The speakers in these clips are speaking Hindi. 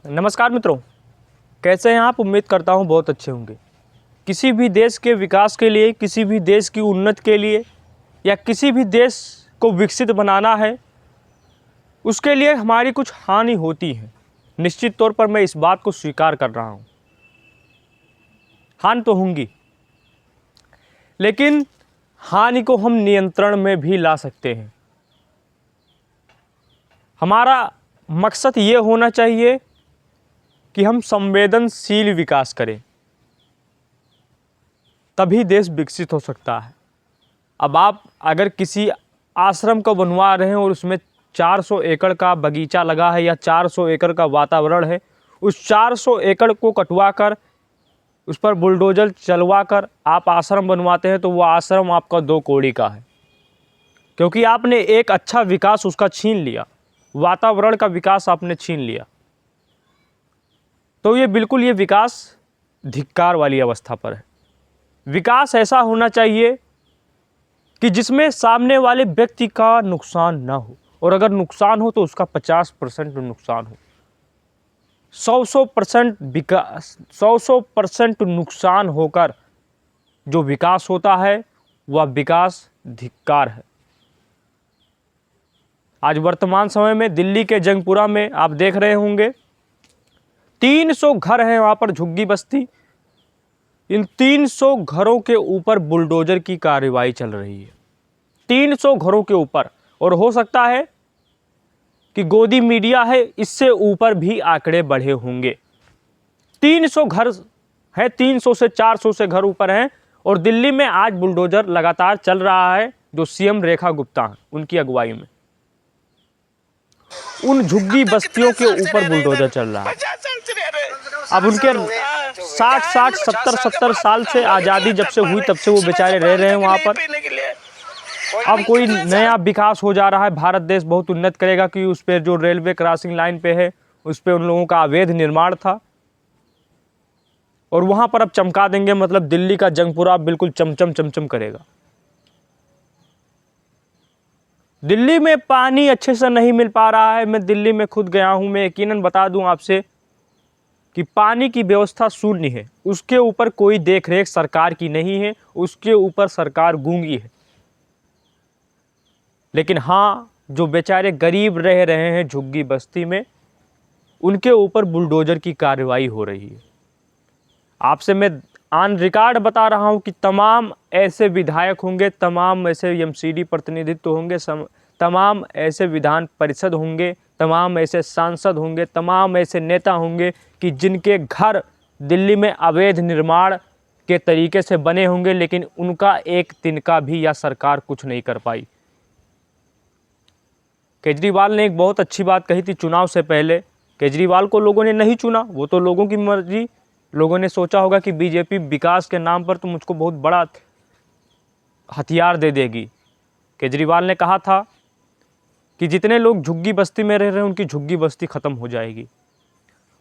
नमस्कार मित्रों, कैसे हैं आप। उम्मीद करता हूं बहुत अच्छे होंगे। किसी भी देश के विकास के लिए, किसी भी देश की उन्नति के लिए या किसी भी देश को विकसित बनाना है, उसके लिए हमारी कुछ हानि होती है। निश्चित तौर पर मैं इस बात को स्वीकार कर रहा हूं, हानि तो होंगी, लेकिन हानि को हम नियंत्रण में भी ला सकते हैं। हमारा मकसद ये होना चाहिए कि हम संवेदनशील विकास करें, तभी देश विकसित हो सकता है। अब आप अगर किसी आश्रम को बनवा रहे हैं और उसमें 400 एकड़ का बगीचा लगा है या 400 एकड़ का वातावरण है, उस 400 एकड़ को कटवा कर उस पर बुलडोजर चलवा कर आप आश्रम बनवाते हैं, तो वो आश्रम आपका 2 कौड़ी का है, क्योंकि आपने एक अच्छा विकास उसका छीन लिया, वातावरण का विकास आपने छीन लिया। तो ये विकास धिक्कार वाली अवस्था पर है। विकास ऐसा होना चाहिए कि जिसमें सामने वाले व्यक्ति का नुकसान ना हो, और अगर नुकसान हो तो उसका 50% नुकसान हो। 100% विकास, 100% नुकसान होकर जो विकास होता है वह विकास धिक्कार है। आज वर्तमान समय में दिल्ली के जंगपुरा में आप देख रहे होंगे 300 घर हैं वहाँ पर, झुग्गी बस्ती। इन 300 घरों के ऊपर बुलडोजर की कार्रवाई चल रही है, 300 घरों के ऊपर। और हो सकता है कि गोदी मीडिया है, इससे ऊपर भी आंकड़े बढ़े होंगे। 300 घर है, 300 से 400 से घर ऊपर हैं। और दिल्ली में आज बुलडोजर लगातार चल रहा है, जो सीएम रेखा गुप्ता हैं उनकी अगुवाई में। उन झुग्गी बस्तियों के ऊपर बुलडोजर चल रहा है। अब उनके 60 70 साल से आज़ादी जब से हुई तब से वो बेचारे रह रहे हैं वहाँ पर। अब कोई नया विकास हो जा रहा है, भारत देश बहुत उन्नत करेगा कि उस पर जो रेलवे क्रॉसिंग लाइन पे है उस पर उन लोगों का अवैध निर्माण था, और वहाँ पर अब चमका देंगे। मतलब दिल्ली का जंगपुरा बिल्कुल चमचम चमचम करेगा। दिल्ली में पानी अच्छे से नहीं मिल पा रहा है। मैं दिल्ली में खुद गया हूँ, मैं यकीनन बता दूँ आपसे कि पानी की व्यवस्था शून्य है। उसके ऊपर कोई देखरेख सरकार की नहीं है, उसके ऊपर सरकार गूंगी है। लेकिन हाँ, जो बेचारे गरीब रह रहे हैं झुग्गी बस्ती में, उनके ऊपर बुलडोजर की कार्रवाई हो रही है। आपसे मैं ऑन रिकॉर्ड बता रहा हूँ कि तमाम ऐसे विधायक होंगे, तमाम ऐसे एमसीडी प्रतिनिधित्व होंगे, तमाम ऐसे विधान परिषद होंगे, तमाम ऐसे सांसद होंगे, तमाम ऐसे नेता होंगे कि जिनके घर दिल्ली में अवैध निर्माण के तरीके से बने होंगे, लेकिन उनका एक तिनका भी या सरकार कुछ नहीं कर पाई। केजरीवाल ने एक बहुत अच्छी बात कही थी चुनाव से पहले। केजरीवाल को लोगों ने नहीं चुना, वो तो लोगों की मर्जी। लोगों ने सोचा होगा कि बीजेपी विकास के नाम पर तो मुझको बहुत बड़ा हथियार दे देगी। केजरीवाल ने कहा था कि जितने लोग झुग्गी बस्ती में रह रहे हैं उनकी झुग्गी बस्ती ख़त्म हो जाएगी।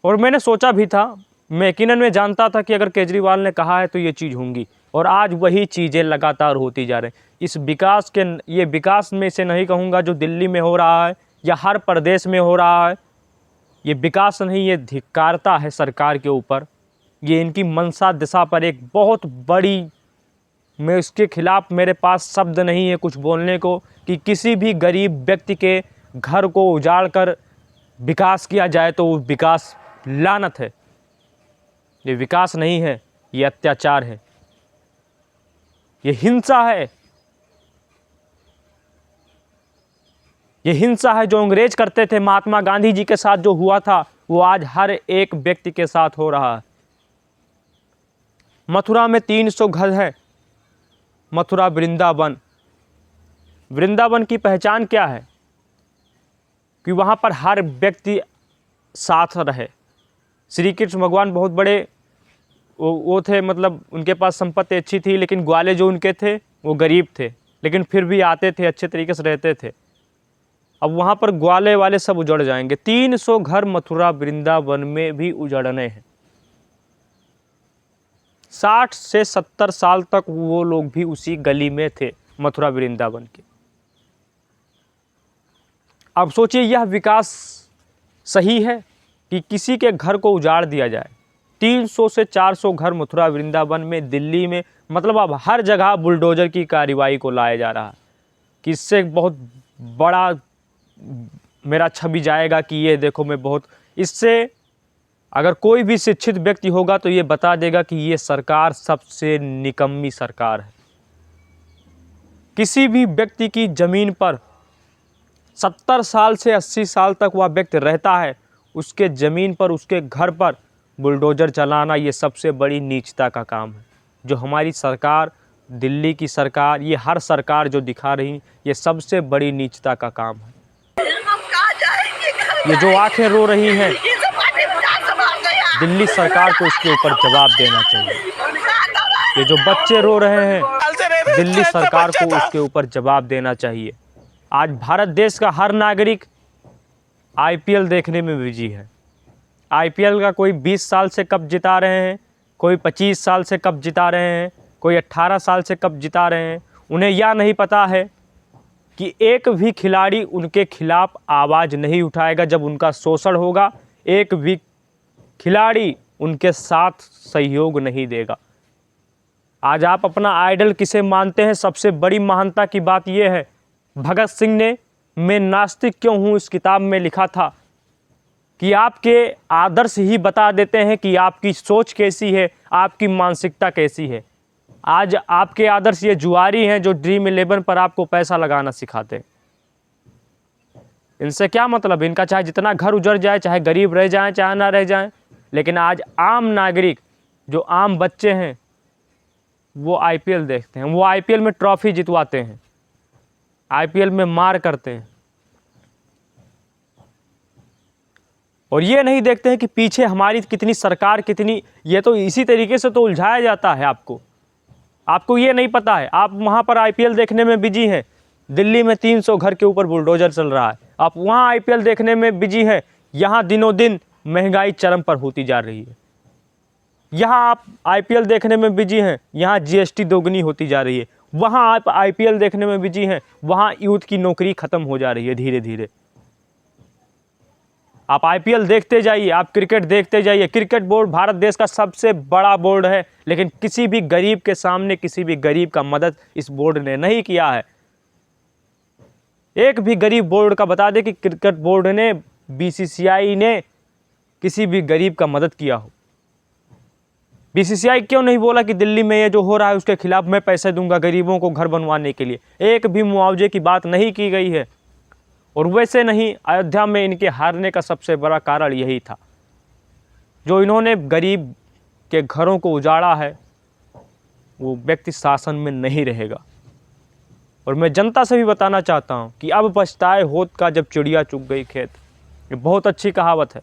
और मैंने सोचा भी था, मैं यकीनन में जानता था कि अगर केजरीवाल ने कहा है तो ये चीज़ होंगी, और आज वही चीज़ें लगातार होती जा रही। इस विकास के, ये विकास में से नहीं कहूँगा जो दिल्ली में हो रहा है या हर प्रदेश में हो रहा है, ये विकास नहीं, ये धिक्कारता है सरकार के ऊपर। ये इनकी मंशा दिशा पर एक बहुत बड़ी, मैं इसके खिलाफ, मेरे पास शब्द नहीं है कुछ बोलने को, कि किसी भी गरीब व्यक्ति के घर को उजाड़ कर विकास किया जाए तो वो विकास लानत है। ये विकास नहीं है, ये अत्याचार है, ये हिंसा है। ये हिंसा है जो अंग्रेज करते थे, महात्मा गांधी जी के साथ जो हुआ था वो आज हर एक व्यक्ति के साथ हो रहा है। मथुरा में 300 घर हैं। मथुरा वृंदावन, वृंदावन की पहचान क्या है कि वहाँ पर हर व्यक्ति साथ रहे। श्री कृष्ण भगवान बहुत बड़े वो थे, मतलब उनके पास संपत्ति अच्छी थी, लेकिन ग्वाले जो उनके थे वो गरीब थे, लेकिन फिर भी आते थे, अच्छे तरीके से रहते थे। अब वहाँ पर ग्वाले वाले सब उजड़ जाएंगे। 300 घर मथुरा वृंदावन में भी उजड़ने हैं। 60 से 70 साल तक वो लोग भी उसी गली में थे, मथुरा वृंदावन के। अब सोचिए, यह विकास सही है कि किसी के घर को उजाड़ दिया जाए। 300 से 400 घर मथुरा वृंदावन में, दिल्ली में, मतलब अब हर जगह बुलडोजर की कार्रवाई को लाया जा रहा है कि इससे बहुत बड़ा मेरा छवि जाएगा कि ये देखो मैं बहुत, इससे अगर कोई भी शिक्षित व्यक्ति होगा तो ये बता देगा कि ये सरकार सबसे निकम्मी सरकार है। किसी भी व्यक्ति की ज़मीन पर 70 साल से 80 साल तक वह व्यक्ति रहता है, उसके ज़मीन पर, उसके घर पर बुलडोज़र चलाना ये सबसे बड़ी नीचता का काम है। जो हमारी सरकार, दिल्ली की सरकार, ये हर सरकार जो दिखा रही, ये सबसे बड़ी नीचता का काम है। ये जो आंखें रो रही हैं, दिल्ली सरकार को इसके ऊपर जवाब देना चाहिए। ये जो बच्चे रो रहे हैं, दिल्ली सरकार को इसके ऊपर जवाब देना चाहिए। आज भारत देश का हर नागरिक आईपीएल देखने में बिजी है। आईपीएल का कोई 20 साल से कप जिता रहे हैं, कोई 25 साल से कप जिता रहे हैं, कोई 18 साल से कप जिता रहे हैं। उन्हें यह नहीं पता है कि एक भी खिलाड़ी उनके खिलाफ आवाज़ नहीं उठाएगा जब उनका शोषण होगा, एक भी खिलाड़ी उनके साथ सहयोग नहीं देगा। आज आप अपना आइडल किसे मानते हैं? सबसे बड़ी महानता की बात यह है, भगत सिंह ने मैं नास्तिक क्यों हूँ इस किताब में लिखा था कि आपके आदर्श ही बता देते हैं कि आपकी सोच कैसी है, आपकी मानसिकता कैसी है। आज आपके आदर्श ये जुआरी हैं जो ड्रीम 11 पर आपको पैसा लगाना सिखाते हैं। इनसे क्या मतलब? इनका चाहे जितना घर उजड़ जाए, चाहे गरीब रह जाएं, चाहे ना रह जाएं, लेकिन आज आम नागरिक, जो आम बच्चे हैं, वो आईपीएल देखते हैं, वो आईपीएल में ट्रॉफी जितवाते हैं, आईपीएल में मार करते हैं, और ये नहीं देखते हैं कि पीछे हमारी कितनी सरकार, कितनी, ये तो इसी तरीके से तो उलझाया जाता है आपको ये नहीं पता है। आप वहाँ पर आईपीएल देखने में बिजी हैं, दिल्ली में 300 घर के ऊपर बुलडोजर चल रहा है, आप वहाँ आईपीएल देखने में बिजी हैं, यहाँ दिनों दिन महंगाई चरम पर होती जा रही है। यहाँ आप आईपीएल देखने में बिजी हैं, यहाँ जीएसटी दोगुनी होती जा रही है। वहाँ आप आईपीएल देखने में बिजी हैं, वहाँ यूथ की नौकरी खत्म हो जा रही है धीरे धीरे। आप आईपीएल देखते जाइए, आप क्रिकेट देखते जाइए। क्रिकेट बोर्ड भारत देश का सबसे बड़ा बोर्ड है, लेकिन किसी भी गरीब के सामने, किसी भी गरीब का मदद इस बोर्ड ने नहीं किया है। एक भी गरीब बोर्ड का बता दे कि क्रिकेट बोर्ड ने, बीसीसीआई ने किसी भी गरीब का मदद किया हो। बीसीसीआई क्यों नहीं बोला कि दिल्ली में ये जो हो रहा है उसके खिलाफ मैं पैसे दूंगा गरीबों को घर बनवाने के लिए? एक भी मुआवजे की बात नहीं की गई है। और वैसे नहीं, अयोध्या में इनके हारने का सबसे बड़ा कारण यही था। जो इन्होंने गरीब के घरों को उजाड़ा है, वो व्यक्ति शासन में नहीं रहेगा। और मैं जनता से भी बताना चाहता हूँ कि अब पछताए होत का जब चिड़िया चुग गई खेत। ये बहुत अच्छी कहावत है।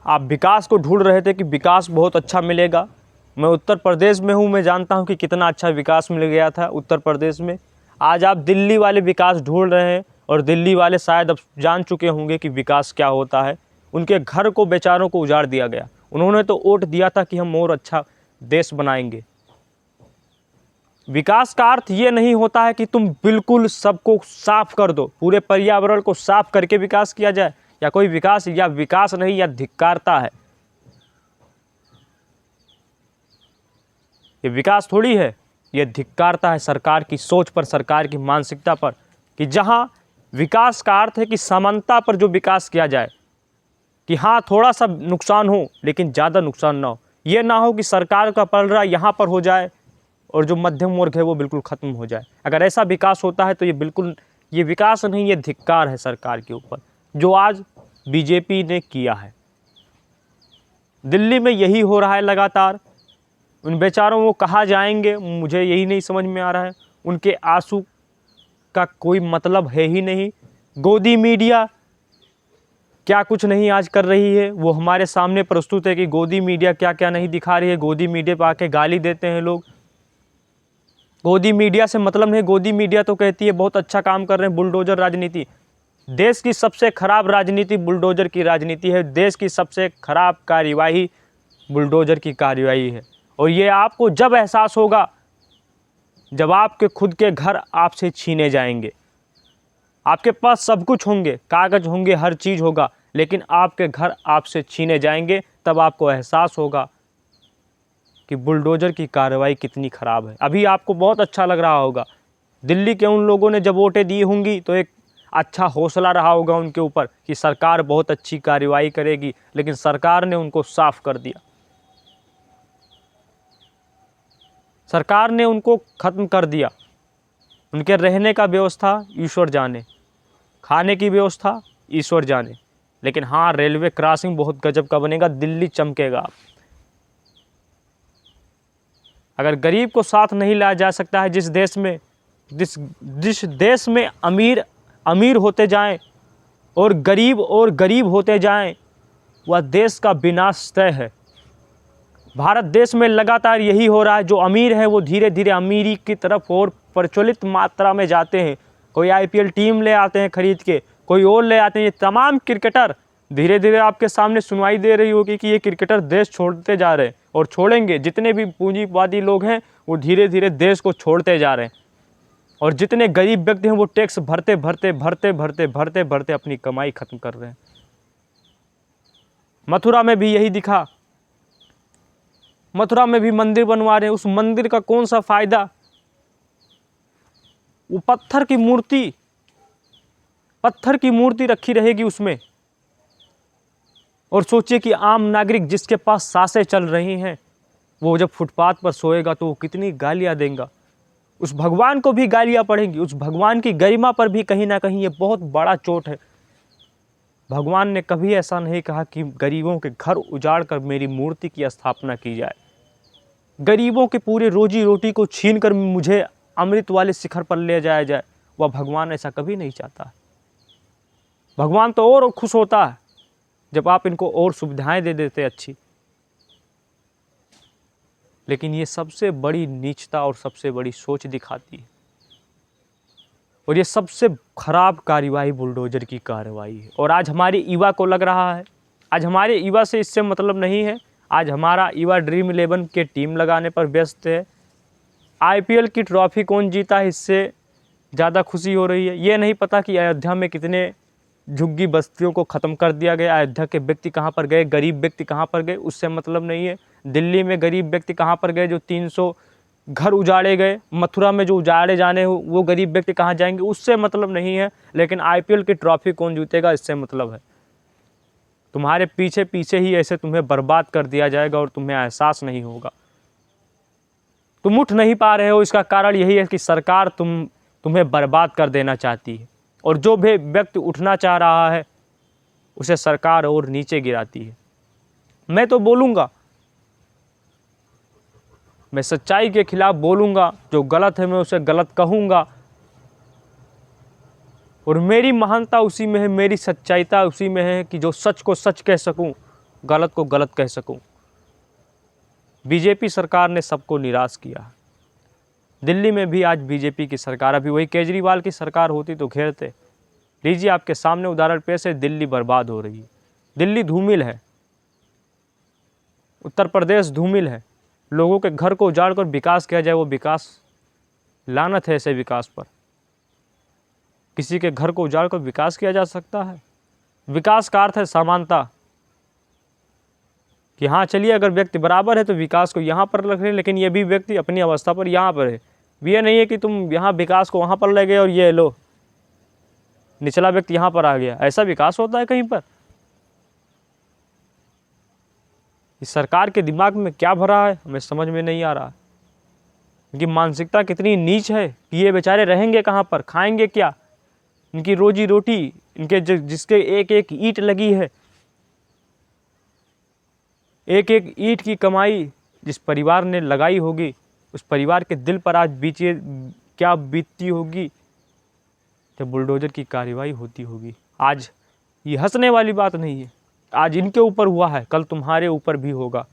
आप विकास को ढूंढ रहे थे कि विकास बहुत अच्छा मिलेगा। मैं उत्तर प्रदेश में हूँ, मैं जानता हूँ कि कितना अच्छा विकास मिल गया था उत्तर प्रदेश में। आज आप दिल्ली वाले विकास ढूंढ रहे हैं, और दिल्ली वाले शायद अब जान चुके होंगे कि विकास क्या होता है। उनके घर को, बेचारों को उजाड़ दिया गया। उन्होंने तो वोट दिया था कि हम और अच्छा देश बनाएंगे। विकास का अर्थ ये नहीं होता है कि तुम बिल्कुल सबको साफ कर दो, पूरे पर्यावरण को साफ करके विकास किया जाए, या कोई विकास, या विकास नहीं, या धिक्कारता है। ये विकास थोड़ी है, ये धिक्कारता है सरकार की सोच पर, सरकार की मानसिकता पर, कि जहाँ विकास का अर्थ है कि समानता पर जो विकास किया जाए, कि हाँ थोड़ा सा नुकसान हो लेकिन ज़्यादा नुकसान ना हो। ये ना हो कि सरकार का पलड़ा यहाँ पर हो जाए और जो मध्यम वर्ग है वो बिल्कुल ख़त्म हो जाए। अगर ऐसा विकास होता है तो ये बिल्कुल, ये विकास नहीं, ये धिक्कार है सरकार के ऊपर, जो आज बीजेपी ने किया है। दिल्ली में यही हो रहा है लगातार। उन बेचारों वो कहाँ जाएंगे, मुझे यही नहीं समझ में आ रहा है। उनके आंसू का कोई मतलब है ही नहीं। गोदी मीडिया क्या कुछ नहीं आज कर रही है, वो हमारे सामने प्रस्तुत है कि गोदी मीडिया क्या क्या नहीं दिखा रही है। गोदी मीडिया पर आके गाली देते हैं लोग। गोदी मीडिया से मतलब नहीं, गोदी मीडिया तो कहती है बहुत अच्छा काम कर रहे हैं। बुलडोजर राजनीति, देश की सबसे खराब राजनीति बुलडोजर की राजनीति है। देश की सबसे खराब कार्यवाही बुलडोजर की कार्यवाही है। और ये आपको जब एहसास होगा जब आपके खुद के घर आपसे छीने जाएंगे। आपके पास सब कुछ होंगे, कागज होंगे, हर चीज़ होगा, लेकिन आपके घर आपसे छीने जाएंगे, तब आपको एहसास होगा कि बुलडोज़र की कार्रवाई कितनी ख़राब है। अभी आपको बहुत अच्छा लग रहा होगा, दिल्ली के उन लोगों ने जब वोटें दी होंगी तो एक अच्छा हौसला रहा होगा उनके ऊपर कि सरकार बहुत अच्छी कार्रवाई करेगी, लेकिन सरकार ने उनको साफ कर दिया। सरकार ने उनको ख़त्म कर दिया। उनके रहने का व्यवस्था ईश्वर जाने, खाने की व्यवस्था ईश्वर जाने, लेकिन हाँ, रेलवे क्रॉसिंग बहुत गजब का बनेगा, दिल्ली चमकेगा। अगर गरीब को साथ नहीं लाया जा सकता है, जिस देश में अमीर होते जाएं और गरीब होते जाएं, वह देश का विनाश तय है। भारत देश में लगातार यही हो रहा है। जो अमीर है वो धीरे धीरे अमीरी की तरफ और प्रचलित मात्रा में जाते हैं। कोई आईपीएल टीम ले आते हैं खरीद के, कोई और ले आते हैं। ये तमाम क्रिकेटर धीरे धीरे आपके सामने सुनवाई दे रही होगी कि ये क्रिकेटर देश छोड़ते जा रहे हैं और छोड़ेंगे। जितने भी पूंजीवादी लोग हैं वो धीरे धीरे देश को छोड़ते जा रहे हैं, और जितने गरीब व्यक्ति हैं वो टैक्स भरते अपनी कमाई खत्म कर रहे हैं। मथुरा में भी यही दिखा। मथुरा में भी मंदिर बनवा रहे हैं, उस मंदिर का कौन सा फायदा? वो पत्थर की मूर्ति रखी रहेगी उसमें। और सोचिए कि आम नागरिक जिसके पास सांसें चल रही हैं, वो जब फुटपाथ पर सोएगा तो वो कितनी गालियां देगा। उस भगवान को भी गालियां पड़ेंगी। उस भगवान की गरिमा पर भी कहीं ना कहीं ये बहुत बड़ा चोट है। भगवान ने कभी ऐसा नहीं कहा कि गरीबों के घर उजाड़ कर मेरी मूर्ति की स्थापना की जाए। गरीबों के पूरे रोजी रोटी को छीन कर मुझे अमृत वाले शिखर पर ले जाया जाए, वह भगवान ऐसा कभी नहीं चाहता। भगवान तो और खुश होता है जब आप इनको और सुविधाएं दे देते अच्छी। लेकिन ये सबसे बड़ी नीचता और सबसे बड़ी सोच दिखाती है, और ये सबसे खराब कार्रवाई बुलडोजर की कार्रवाई है। और आज हमारे युवा को लग रहा है, आज हमारे युवा से इससे मतलब नहीं है। आज हमारा युवा ड्रीम 11 के टीम लगाने पर व्यस्त है। आईपीएल की ट्रॉफी कौन जीता है इससे ज़्यादा खुशी हो रही है। ये नहीं पता कि अयोध्या में कितने झुग्गी बस्तियों को ख़त्म कर दिया गया। अयोध्या के व्यक्ति कहाँ पर गए, गरीब व्यक्ति कहाँ पर गए, उससे मतलब नहीं है। दिल्ली में गरीब व्यक्ति कहाँ पर गए, जो 300 घर उजाड़े गए। मथुरा में जो उजाड़े जाने हो वो गरीब व्यक्ति कहाँ जाएंगे, उससे मतलब नहीं है। लेकिन आईपीएल की ट्रॉफी कौन जीतेगा, इससे मतलब है। तुम्हारे पीछे पीछे ही ऐसे तुम्हें बर्बाद कर दिया जाएगा और तुम्हें एहसास नहीं होगा। तुम उठ नहीं पा रहे हो, इसका कारण यही है कि सरकार तुम्हें बर्बाद कर देना चाहती है, और जो भी व्यक्ति उठना चाह रहा है उसे सरकार और नीचे गिराती है। मैं तो बोलूँगा, मैं सच्चाई के खिलाफ बोलूँगा। जो गलत है मैं उसे गलत कहूँगा, और मेरी महानता उसी में है, मेरी सच्चाईता उसी में है कि जो सच को सच कह सकूं, गलत को गलत कह सकूं। बीजेपी सरकार ने सबको निराश किया। दिल्ली में भी आज बीजेपी की सरकार, अभी वही केजरीवाल की सरकार होती तो घेरते। लीजिए आपके सामने उदाहरण पेश है, दिल्ली बर्बाद हो रही है। दिल्ली धूमिल है, उत्तर प्रदेश धूमिल है। लोगों के घर को उजाड़ कर विकास किया जाए, वो विकास लानत है ऐसे विकास पर। किसी के घर को उजाड़ कर विकास किया जा सकता है? विकास का अर्थ है समानता, कि हाँ चलिए अगर व्यक्ति बराबर है तो विकास को यहाँ पर रख लें, लेकिन ये भी व्यक्ति अपनी अवस्था पर यहाँ पर है। ये नहीं है कि तुम यहाँ विकास को वहाँ पर ले गए और ये लो निचला व्यक्ति यहाँ पर आ गया। ऐसा विकास होता है कहीं पर? इस सरकार के दिमाग में क्या भरा है हमें समझ में नहीं आ रहा। इनकी मानसिकता कितनी नीच है कि ये बेचारे रहेंगे कहाँ पर, खाएंगे क्या? इनकी रोजी रोटी, इनके जिसके एक एक ईंट लगी है, एक एक ईंट की कमाई जिस परिवार ने लगाई होगी, उस परिवार के दिल पर आज क्या बीतती होगी जब बुलडोजर की कार्रवाई होती होगी। आज ये हंसने वाली बात नहीं है। आज इनके ऊपर हुआ है, कल तुम्हारे ऊपर भी होगा,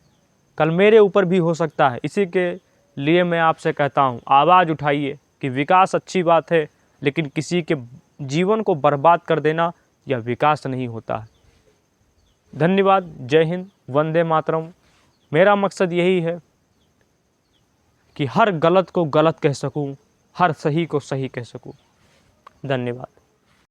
कल मेरे ऊपर भी हो सकता है। इसी के लिए मैं आपसे कहता हूँ, आवाज़ उठाइए कि विकास अच्छी बात है, लेकिन किसी के जीवन को बर्बाद कर देना यह विकास नहीं होता है। धन्यवाद। जय हिंद, वंदे मातरम। मेरा मकसद यही है कि हर गलत को गलत कह सकूं, हर सही को सही कह सकूं। धन्यवाद।